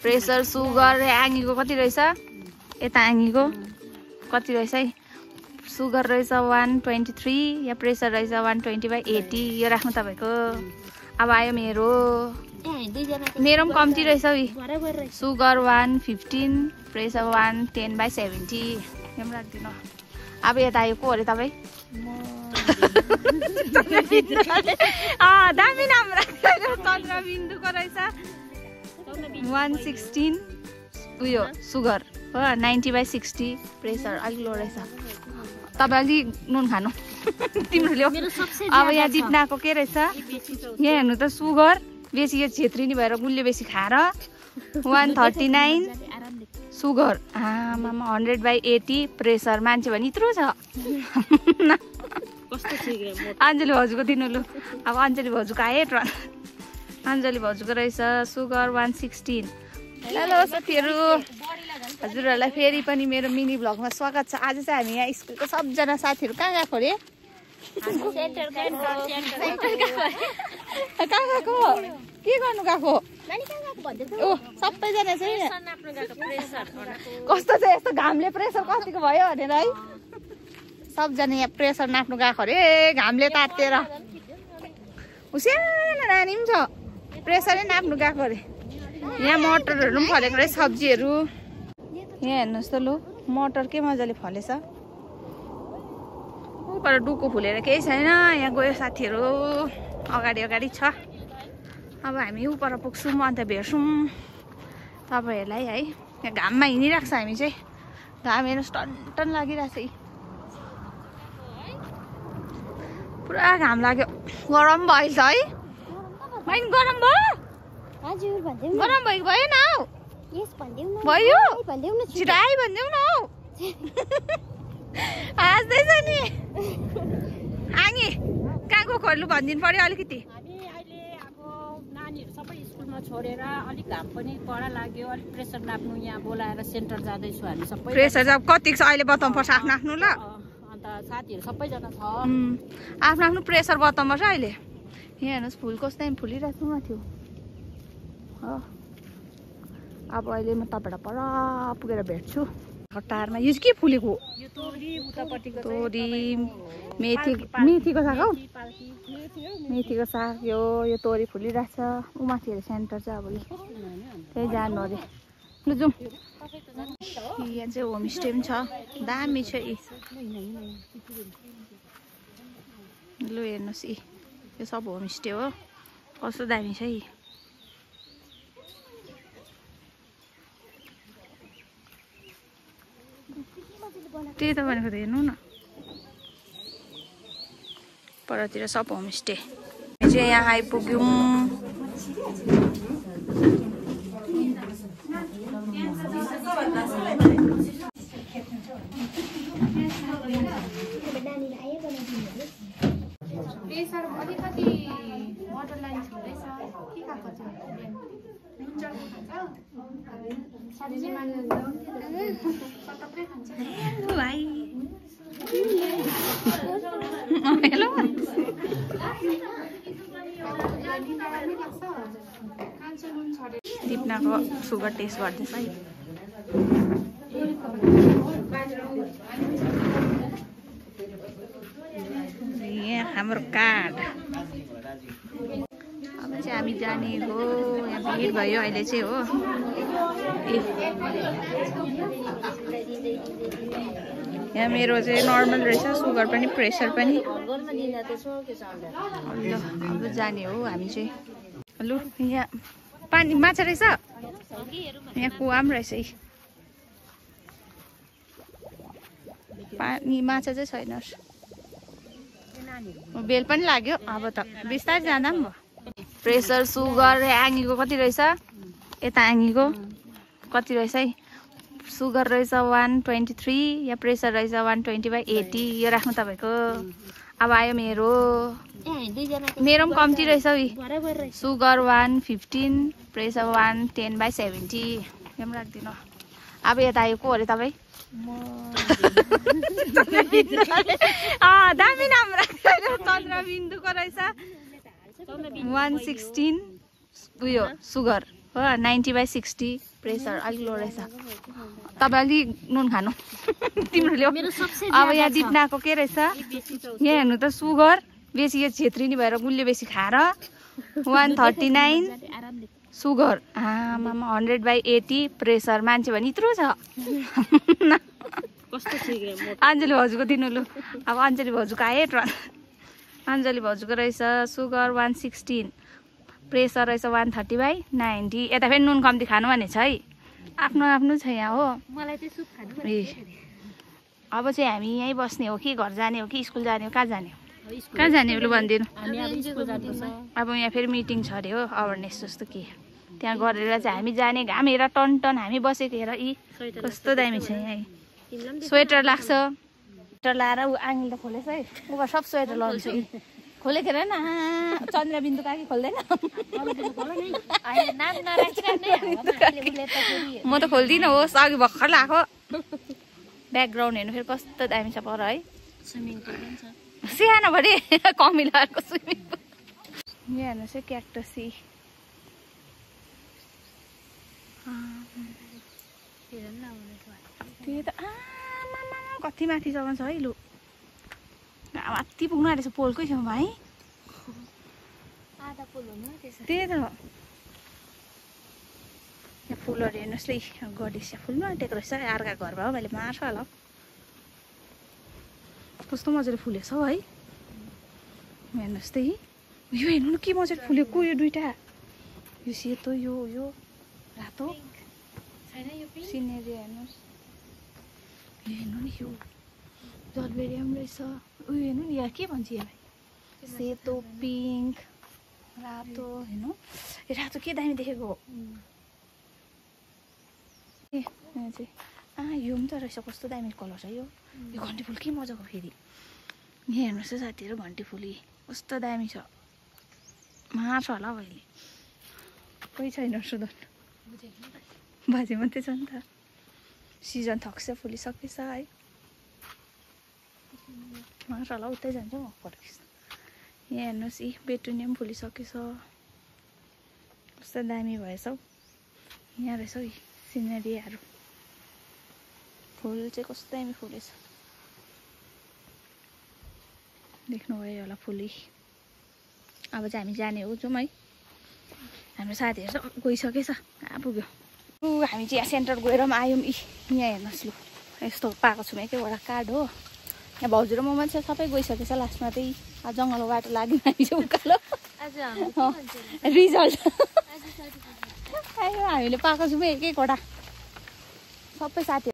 pressure sugar आँगीको कति रहेछ यता आँगीको कति रहेछ है सुगर रहेछ 123 या प्रेसर रहेछ 120/80 यो राख्नु तपाईको अब आयो मेरो पनि कम्ती रहेछ सुगर 115 प्रेसर 110/70 यो राख्दिनु अब यता आयो को अरे तपाईँ दामी नाम राख्दैन चन्द्रबिन्दुको रहेछ 116 उयो सुगर हो 90/60 प्रेसर अलिक लो रहेछ तपाईँ अलिक नुन खानु तिम्रो ल्याऊ अब यहाँ जित्नाको के रहेछ यहाँ हेर्नु त सुगर बेसी यो छेत्री भएर गुलियो बेसी खाएर 139 सुगर आमामा 100/80 प्रेसर मान्छे भने यत्रो छ अञ्जली भाउजूको दिनु लु अब अञ्जली भाउजूको आयो अञ्जली भाउजूको रहेछ सुगर 116 हेलो साथीहरू हजुरहरूलाई फेरि पनि मेरो मिनी भ्लगमा स्वागत छ आज चाहिँ हामी यहाँ स्कुलको सबजना साथीहरू कहाँ गएको अरे कहाँ गएको के गर्नु गएको ओ सबैजना चाहिँ कस्तो चाहिँ यस्तो घामले प्रेसर कतिको भयो भनेर है सबजना यहाँ प्रेसर नाप्नु गएको अरे घामले तातेर सानो नानी पनि छ प्रेसरै नाप्नु गएको अरे यहाँ मटरहरू पनि फलेको रहेछ सब्जीहरू यहाँ हेर्नुहोस् त लु मटर के मजाले फलेछ ऊपर डुको फुलेर केही छैन यहाँ गयो साथीहरू अगाडि अगाडि छ अब हामी ऊपर पुग्छौँ अन्त भेट्छौँ तपाईँहरूलाई है यहाँ घाममा हिँडिरहेको छ हामी चाहिँ घाम हेर्नुहोस् टन लागिरहेछ पुरा घाम लाग्यो गरम भयो छ है बहिनी गरम भयो गरम भयो भएन हौ भयो छिटाइ भनिदेऊ न हौ हाँस्दैछ नि आँगी कहाँको खोल्नु भनिदिनु पर्यो अलिकति सबै स्कुलमा छोडेर अलिक घाम पनि कडा लाग्यो अलिक प्रेसर नाप्नु यहाँ बोलाएर सेन्टर जाँदैछु हामी सबै प्रेसर चाहिँ कतिको छ अहिले बताउनु पर्छ आफ्नो आफ्नो ल अन्त साथीहरू सबैजना छ आफ्नो आफ्नो प्रेसर बताउनु पर्छ अहिले यहाँ हेर्नुहोस् फुल कस्तो फुलिरहेको थियो हो अब अहिले म तपाईँलाई पर पुगेर भेट्छु टारमा यो चाहिँ के फुलेको तोरी मेथीको साग हौ मेथीको साग यो तोरी फुलिरहेछ ऊ माथि हेर सेन्टर चाहिँ अब त्यही जानु अरे लु जाउँ यहाँ चाहिँ होमस्टे पनि छ दामी छ लु हेर्नुहोस् यो सब होमस्टे हो कस्तो दामी छ त्यही त भनेको त हेर्नु न परतिर सब होमस्टे चाहिँ यहाँ आइपुग्यौँ अलिकति मोटर लाइन हुँदैछ के खाएको भाइ हेलो दिपनाको सुगर टेस्ट गर्दैछ है यहाँ हाम्रो कार्ड अब चाहिँ हामी जाने हो यहाँ भिड भयो अहिले चाहिँ हो यहाँ मेरो चाहिँ नर्मल रहेछ सुगर पनि प्रेसर पनि अब जाने हो हामी चाहिँ लु यहाँ पानी माछा रहेछ यहाँ कुवा पनि रहेछ है पानी माछा चाहिँ छैन बेल पनि लाग्यो अब त बिस्तारै जाँदा पनि भयो प्रेसर सुगर आँगीको कति रहेछ यता आँगीको कति रहेछ है सुगर रहेछ 123 या प्रेसर रहेछ 120/80 यो राख्नु तपाईको अब आयो मेरो पनि कम्ती रहेछ सुगर 115 प्रेसर 110/70 यो पनि राख्दिनु अब यता आयो को अरे तपाईँ दामी नाम राख्दैन चन्द्रबिन्दुको रहेछ 116 उयो सुगर हो 90/60 प्रेसर अलिक लो रहेछ तपाईँ अलिक नुन खानु तिम्रो ल्याऊ अब यहाँ दिपनाको के रहेछ यहाँ हेर्नु त सुगर बेसी यो छेत्री भएर गुलियो बेसी खाएर 139 सुगर आमामा 100/80 प्रेसर मान्छे भने यत्रो छ अञ्जली भाउजूको दिनु लु अब अञ्जली भाउजूको आयो अञ्जली भाउजूको रहेछ सुगर 116 प्रेसर रहेछ 130/90 यता फेरि नुन कम्ती खानु भने छ है आफ्नो आफ्नो छ यहाँ हो मलाई चाहिँ सुप खानु अब चाहिँ हामी यहीँ बस्ने हो कि घर जाने हो कि स्कुल जाने हो कहाँ जाने हो लु भनिदिनु अब यहाँ फेरि मिटिङ छ अरे हो अवेरनेस जस्तो के त्यहाँ गरेर चाहिँ हामी जाने घाम हेर टन टन हामी बसेको हेर यी कस्तो दामी छ यहाँ स्वेटर लाग्छ स्वेटर लाएर ऊ आङ्गिल त खोलेछ है ऊ सब स्वेटर लगाउँछ खोलेको हेर न चन्द्रबिन्दु काकी खोल्दैन म त खोल्दिनँ होस् अघि भर्खर लगाएको ब्याकग्राउन्ड हेर्नु फेरि कस्तो दामी छ पर है सानो भरे कमिलाहरूको स्विमिङ पुल यहाँ हेर्नुहोस् है क्याक्टसी त्यही त आमामा कति माथिसम्म छ है लु माथि पुग्नु आँटेछ पोलकै छेउमा है त्यही त यहाँ फुलहरू हेर्नुहोस् है गडेसिया फुल्नु आँटेको रहेछ अर्का घरमा हो मैले मार्छ होला कस्तो मजाले फुलेछ हौ है हेर्नुहोस् त यो हेर्नु न के मजाले फुलेको यो दुइटा यो सेतो यो रातो सिनेरी हेर्नुहोस् यो हेर्नु नि यो जलबेरी पनि रहेछ उयो हेर्नु नि यहाँ के भन्छ यसलाई सेतो पिङ्क रातो हेर्नु रातो के दामी देखेको हो ए यहाँ चाहिँ यो पनि त रहेछ कस्तो दामी कलर छ यो घन्टी फुल के मजाको फेरि यहाँ हेर्नुहोस् है साथीहरू घन्टी फुली कस्तो दामी छ मार्छ होला हौ अहिले कोही छैन सुदन बाजे मात्रै छ नि त सिजन थक्छ फुलिसकेछ है मार्छ होला उतै जान्छ म फर्किस यहाँ हेर्नुहोस् यी बेटुनिया पनि फुलिसकेछ कस्तो दामी भएछ हौ यहाँ रहेछ हौ सिनेरीहरू फुल चाहिँ कस्तो दामी फुलेछ देख्नुभयो होला फुली अब चाहिँ हामी जाने हो जाउँ है हाम्रो साथीहरू सब गइसकेछ पुग्यो हामी चाहिँ यहाँ सेन्टर गएर पनि आयौँ यहाँ हेर्नुहोस् लु यस्तो पाएको छौँ एकैवटा कार्ड हो यहाँ भाउजू र म मान्छे सबै गइसकेछ लास्टमा त्यही जङ्गलको बाटो लाग्यो हामी चाहिँ उकालो रिजल्ट आयो हामीले पाएको छौँ एकैवटा सबै साथीहरू